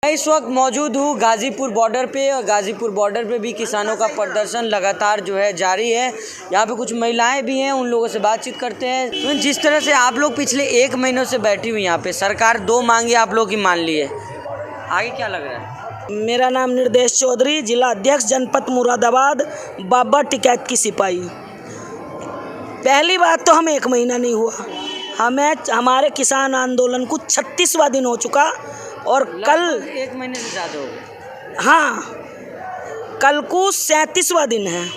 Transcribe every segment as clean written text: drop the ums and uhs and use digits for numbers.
मैं इस वक्त मौजूद हूँ गाज़ीपुर बॉर्डर पे और गाज़ीपुर बॉर्डर पे भी किसानों का प्रदर्शन लगातार जो है जारी है। यहाँ पे कुछ महिलाएं भी हैं, उन लोगों से बातचीत करते हैं। तो जिस तरह से आप लोग पिछले 1 महीनों से बैठी हुई यहाँ पे, सरकार 2 मांगे आप लोग की मान ली है, आगे क्या लग रहा है? मेरा नाम निर्देश चौधरी, जिला अध्यक्ष जनपद मुरादाबाद, बाबा टिकैत की सिपाही। पहली बात तो हम 1 महीना नहीं हुआ, हमारे किसान आंदोलन को 36वां दिन हो चुका और कल 1 महीने से ज़्यादा हो गया। हाँ, कल को 37वां दिन है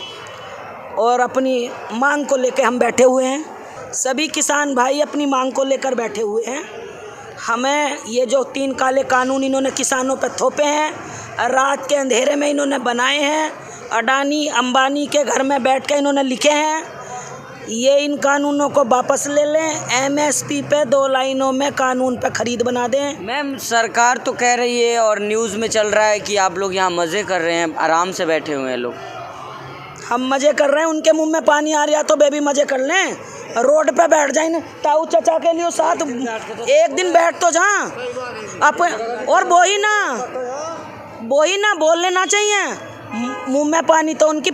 और अपनी मांग को लेकर हम बैठे हुए हैं। सभी किसान भाई अपनी मांग को लेकर बैठे हुए हैं। हमें ये जो 3 काले कानून इन्होंने किसानों पर थोपे हैं, रात के अंधेरे में इन्होंने बनाए हैं, अडानी अंबानी के घर में बैठ कर इन्होंने लिखे हैं, ये इन कानूनों को वापस ले लें। एमएसपी पे 2 लाइनों में कानून पे खरीद बना दें। मैम, सरकार तो कह रही है और न्यूज़ में चल रहा है कि आप लोग यहाँ मज़े कर रहे हैं, आराम से बैठे हुए हैं लोग। हम मज़े कर रहे हैं, उनके मुंह में पानी आ रहा तो बेबी मज़े कर लें। रोड पे बैठ जाए ना, ताऊ चचा के लिए साथ 1 दिन बैठ तो जा आप, और वही ना बोल लेना चाहिए। मुंह में पानी तो उनकी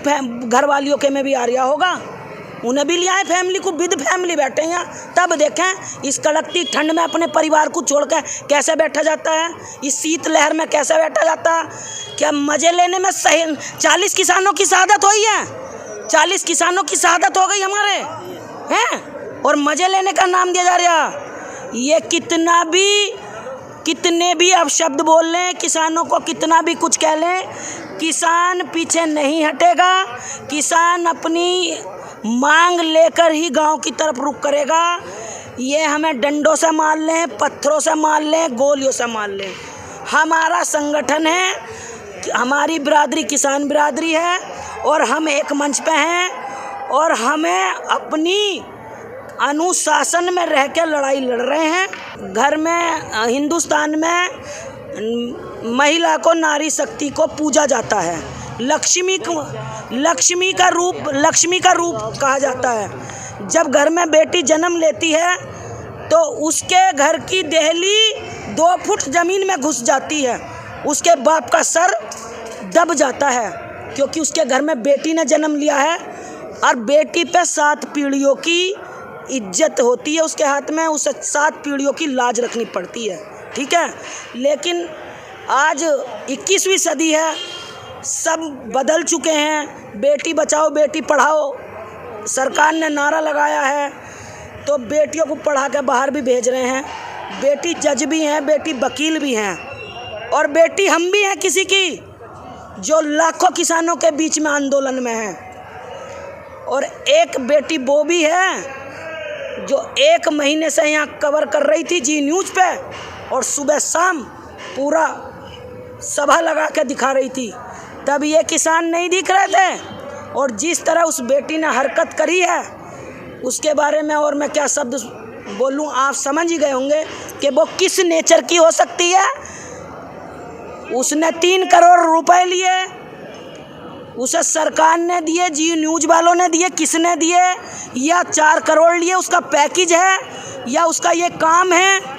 घर वालियों के में भी आ रहा होगा, उन्हें भी लिया है, फैमिली को विद फैमिली बैठे हैं। तब देखें इस कड़कती ठंड में अपने परिवार को छोड़कर कैसे बैठा जाता है, इस शीत लहर में कैसे बैठा जाता है। क्या मज़े लेने में 40 किसानों की शहादत हुई है, 40 किसानों की शहादत हो गई हमारे हैं, और मज़े लेने का नाम दिया जा रहा। ये कितने भी आप शब्द बोल लें, किसानों को कितना भी कुछ कह लें, किसान पीछे नहीं हटेगा। किसान अपनी मांग लेकर ही गांव की तरफ रुख करेगा। ये हमें डंडों से मार लें, पत्थरों से मार लें, गोलियों से मार लें, हमारा संगठन है, हमारी बिरादरी किसान बिरादरी है और हम एक मंच पे हैं और हमें अपनी अनुशासन में रह के लड़ाई लड़ रहे हैं। घर में हिंदुस्तान में महिला को नारी शक्ति को पूजा जाता है, लक्ष्मी का रूप कहा जाता है। जब घर में बेटी जन्म लेती है तो उसके घर की देहली 2 फुट ज़मीन में घुस जाती है, उसके बाप का सर दब जाता है, क्योंकि उसके घर में बेटी ने जन्म लिया है और बेटी पे 7 पीढ़ियों की इज्जत होती है उसके हाथ में, उसे 7 पीढ़ियों की लाज रखनी पड़ती है, ठीक है। लेकिन आज 21वीं सदी है, सब बदल चुके हैं। बेटी बचाओ बेटी पढ़ाओ सरकार ने नारा लगाया है, तो बेटियों को पढ़ा के बाहर भी भेज रहे हैं। बेटी जज भी हैं, बेटी वकील भी हैं, और बेटी हम भी हैं किसी की, जो लाखों किसानों के बीच में आंदोलन में है। और एक बेटी वो भी है जो 1 महीने से यहाँ कवर कर रही थी जी न्यूज़ पे, और सुबह शाम पूरा सभा लगा के दिखा रही थी, तब ये किसान नहीं दिख रहे थे। और जिस तरह उस बेटी ने हरकत करी है उसके बारे में और मैं क्या शब्द बोलूं, आप समझ ही गए होंगे कि वो किस नेचर की हो सकती है। उसने 3 करोड़ रुपए लिए, उसे सरकार ने दिए, जी न्यूज़ वालों ने दिए, किसने दिए, या 4 करोड़ लिए, उसका पैकेज है या उसका ये काम है।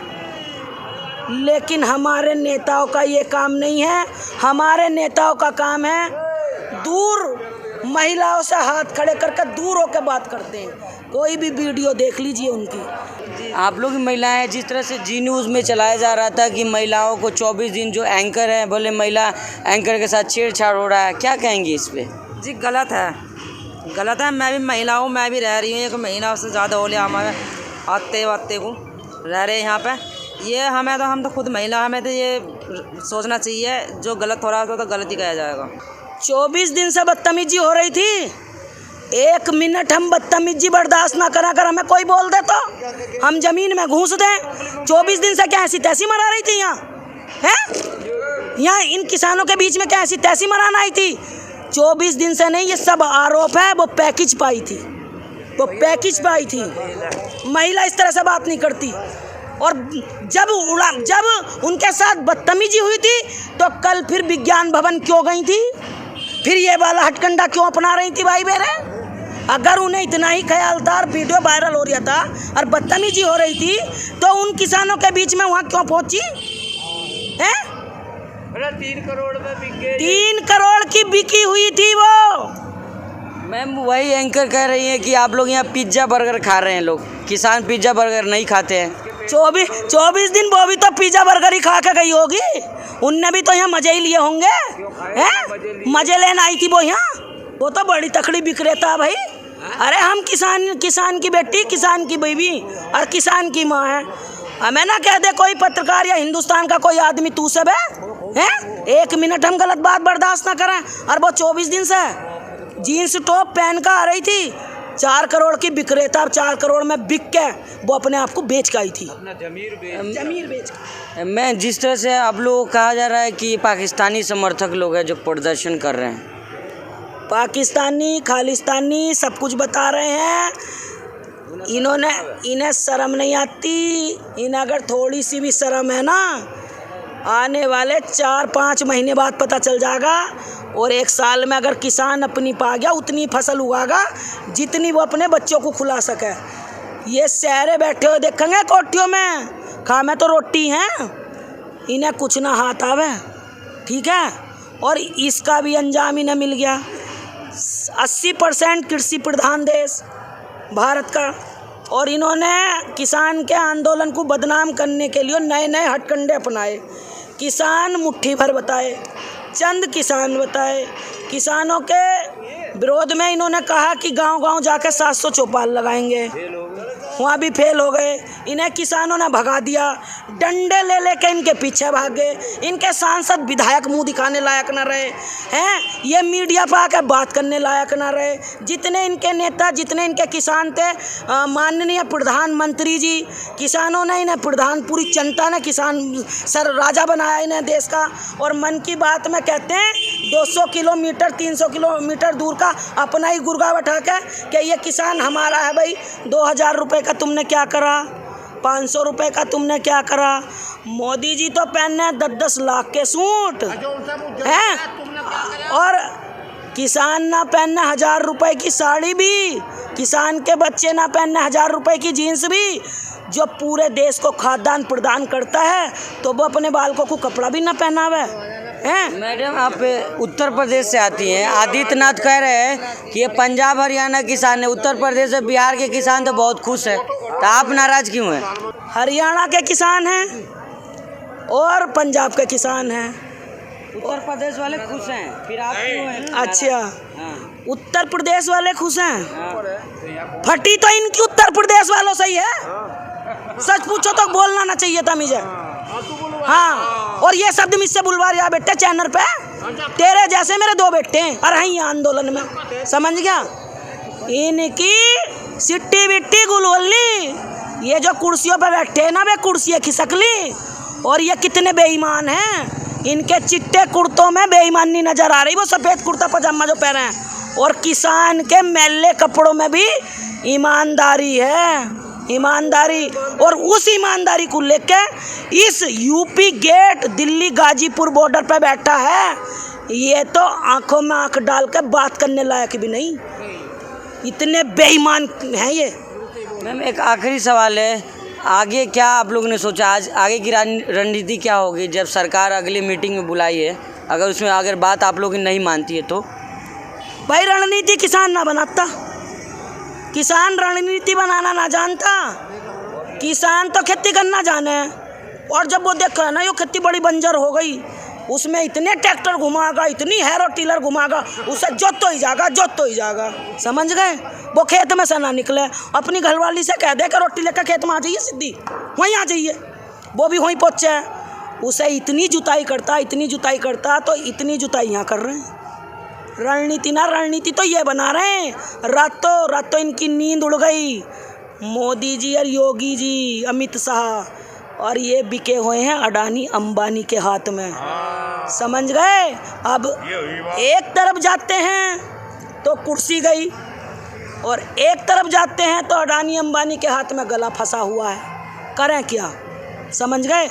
लेकिन हमारे नेताओं का ये काम नहीं है। हमारे नेताओं का काम है दूर महिलाओं से हाथ खड़े करके दूर होकर बात करते हैं। कोई भी वीडियो देख लीजिए उनकी। आप लोग की महिलाएं, जिस तरह से जी न्यूज़ में चलाया जा रहा था कि महिलाओं को 24 दिन, जो एंकर है बोले महिला एंकर के साथ छेड़छाड़ हो रहा है, क्या कहेंगे इस पे? जी गलत है। मैं भी महिला हूँ, मैं भी रह रही हूँ, 1 महीना से ज़्यादा हो लिया हमारे आते को रह रहे यहाँ पे। ये हम तो खुद महिला, हमें तो ये सोचना चाहिए जो गलत हो रहा है तो गलत ही कहा जाएगा। 24 दिन से बदतमीजी हो रही थी, 1 मिनट हम बदतमीजी बर्दाश्त ना करा कर हमें कोई बोल दे तो हम ज़मीन में घुस दें। 24 दिन से क्या ऐसी तैसी मरा रही थी यहाँ इन किसानों के बीच में क्या ऐसी तैसी मराना आई थी? 24 दिन से नहीं, ये सब आरोप है। वो पैकेज पाई थी। महिला इस तरह से बात नहीं करती। और जब उनके साथ बदतमीजी हुई थी तो कल फिर विज्ञान भवन क्यों गई थी, फिर ये वाला हटकंडा क्यों अपना रही थी भाई बहन? अगर उन्हें इतना ही ख्याल था, वीडियो वायरल हो रहा था और बदतमीजी हो रही थी, तो उन किसानों के बीच में वहाँ क्यों पहुँची है? 3 करोड़ में बिक गए। 3 करोड़ की बिकी हुई थी वो। मैम वही एंकर कह रही है कि आप लोग यहाँ पिज्ज़ा बर्गर खा रहे हैं, लोग किसान पिज्ज़ा बर्गर नहीं खाते हैं। 24 दिन वो भी तो पिज्जा बर्गर ही खा के गई होगी। उनने भी तो यहाँ मजे ही लिए होंगे, हैं? मजे लेने आई थी वो यहाँ। वो तो बड़ी तकड़ी विक्रेता भाई। अरे हम किसान की बेटी, किसान की बीवी और किसान की माँ है। हमें ना कह दे कोई पत्रकार या हिंदुस्तान का कोई आदमी तू सब है? 1 मिनट हम गलत बात बर्दाश्त ना करें। और वो 24 दिन से जीन्स टॉप पहन कर आ रही थी। 4 करोड़ की विक्रेता 4 करोड़ में बिक के वो अपने आप को बेच के आई थी। जमीर बेच के। मैं जिस तरह से आप लोगों को कहा जा रहा है कि पाकिस्तानी समर्थक लोग हैं जो प्रदर्शन कर रहे हैं, पाकिस्तानी खालिस्तानी सब कुछ बता रहे हैं। इन्हें शर्म नहीं आती। इन्हें अगर थोड़ी सी भी शर्म है ना, आने वाले 4-5 महीने बाद पता चल जाएगा। और 1 साल में अगर किसान अपनी पा गया उतनी फसल उगागा जितनी वो अपने बच्चों को खिला सके। ये शहरे बैठे हुए देखेंगे कोठियों में, खा में तो रोटी हैं, इन्हें कुछ ना हाथ आवे, ठीक है। और इसका भी अंजाम इन्हें मिल गया। 80% कृषि प्रधान देश भारत का, और इन्होंने किसान के आंदोलन को बदनाम करने के लिए नए नए हथकंडे अपनाए। किसान मुट्ठी भर बताए, चंद किसान बताए। किसानों के विरोध में इन्होंने कहा कि गांव-गांव जाकर 700 चौपाल लगाएंगे, वहाँ भी फेल हो गए। इन्हें किसानों ने भगा दिया, डंडे ले लेके इनके पीछे भाग गए। इनके सांसद विधायक मुंह दिखाने लायक न रहे हैं, ये मीडिया पर आकर बात करने लायक न रहे। जितने इनके नेता, जितने इनके किसान थे, माननीय प्रधानमंत्री जी, किसानों ने इन्हें प्रधान, पूरी जनता ने किसान सर राजा बनाया इन्हें देश का। और मन की बात में कहते हैं 200 किलोमीटर 300 किलोमीटर दूर का अपना ही गुर्गा बैठा के कि ये किसान हमारा है भाई। 2000 रुपये का तुमने क्या करा, 500 रुपये का तुमने क्या करा। मोदी जी तो पहने 10-10 लाख के सूट हैं, और किसान ना पहनने 1000 रुपये की साड़ी भी, किसान के बच्चे ना पहनने 1000 रुपये की जीन्स भी। जो पूरे देश को खाद्यान्न प्रदान करता है तो वो अपने बालकों को कपड़ा भी ना पहनावे हैं। मैडम आप उत्तर प्रदेश से आती हैं, आदित्यनाथ कह रहे हैं कि ये पंजाब हरियाणा किसान है, उत्तर प्रदेश और बिहार के किसान तो बहुत खुश है, तो आप नाराज क्यों हैं? हरियाणा के किसान हैं और पंजाब के किसान हैं। उत्तर प्रदेश वाले खुश हैं, फिर आप क्यों हैं? अच्छा, हाँ। उत्तर प्रदेश वाले खुश हैं। फटी तो इनकी उत्तर प्रदेश वालों से ही है। सच पूछो तो बोलना ना चाहिए था मुझे। हाँ, और ये शब्द मुझसे बुलवा रहा बेटे चैनल पे। तेरे जैसे मेरे 2 बेटे हैं और हैं आंदोलन में, समझ गया। इनकी सिट्टी बिट्टी गुलवल्ली, ये जो कुर्सियों पे बैठे हैं ना, वे कुर्सियाँ खिसकली। और ये कितने बेईमान हैं। इनके चिट्टे कुर्तों में बेईमानी नजर आ रही, वो सफ़ेद कुर्ता पजामा जो पहने हैं। और किसान के मैले कपड़ों में भी ईमानदारी है, ईमानदारी। और उस ईमानदारी को लेके इस UP gate Delhi Ghazipur border पे बैठा है। ये तो आंखों में आंख डाल के बात करने लायक भी नहीं, इतने बेईमान हैं ये। मैम एक आखिरी सवाल है, आगे क्या आप लोगों ने सोचा, आज आगे की रणनीति क्या होगी जब सरकार अगली मीटिंग में बुलाई है, अगर उसमें अगर बात आप लोग की नहीं मानती है तो? भाई रणनीति किसान ना बनाता, किसान रणनीति बनाना ना जानता। किसान तो खेती करना जाने। और जब वो देखा ना ये खेती बड़ी बंजर हो गई, उसमें इतने ट्रैक्टर घुमागा, इतनी हैरो टीलर घुमागा, उससे जोत तो ही जाएगा, समझ गए। वो खेत में से ना निकले, अपनी घरवाली से कह दे कि रोटी लेकर खेत में आ जाइए, सीधी वहीं आ जाइए, वो भी वहीं पहुँचे। उसे इतनी जुताई करता तो इतनी जुताई यहाँ कर रहे हैं। रणनीति तो ये बना रहे हैं, रातों रात इनकी नींद उड़ गई। मोदी जी और योगी जी, अमित शाह, और ये बिके हुए हैं अडानी अंबानी के हाथ में, समझ गए। अब एक तरफ जाते हैं तो कुर्सी गई, और एक तरफ जाते हैं तो अडानी अंबानी के हाथ में गला फंसा हुआ है। करें क्या, समझ गए।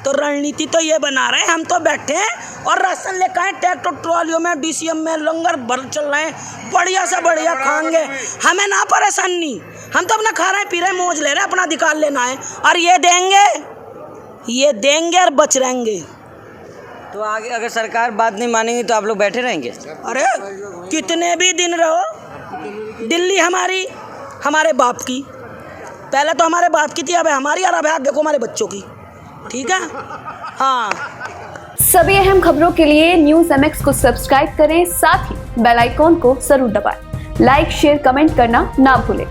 तो रणनीति तो ये बना रहे हैं, हम तो बैठे हैं और राशन लेकर आए ट्रैक्टर ट्रॉलियों में, डीसीएम में लंगर भर चल रहे हैं, बढ़िया से बढ़िया खाएंगे, हमें ना परेशानी। हम तो अपना खा रहे हैं, पी रहे हैं, मौज ले रहे हैं, अपना अधिकार लेना है। और ये देंगे और बच रहेंगे। तो आगे अगर सरकार बात नहीं मानेगी तो आप लोग बैठे रहेंगे? अरे कितने भी दिन रहो, दिल्ली हमारे बाप की, पहले तो हमारे बाप की थी, अब हमारी, और अब है देखो हमारे बच्चों की। ठीक है, हाँ। सभी अहम खबरों के लिए न्यूज़ MX को सब्सक्राइब करें, साथ ही बेल आइकॉन को जरूर दबाएं। लाइक, शेयर, कमेंट करना ना भूलें।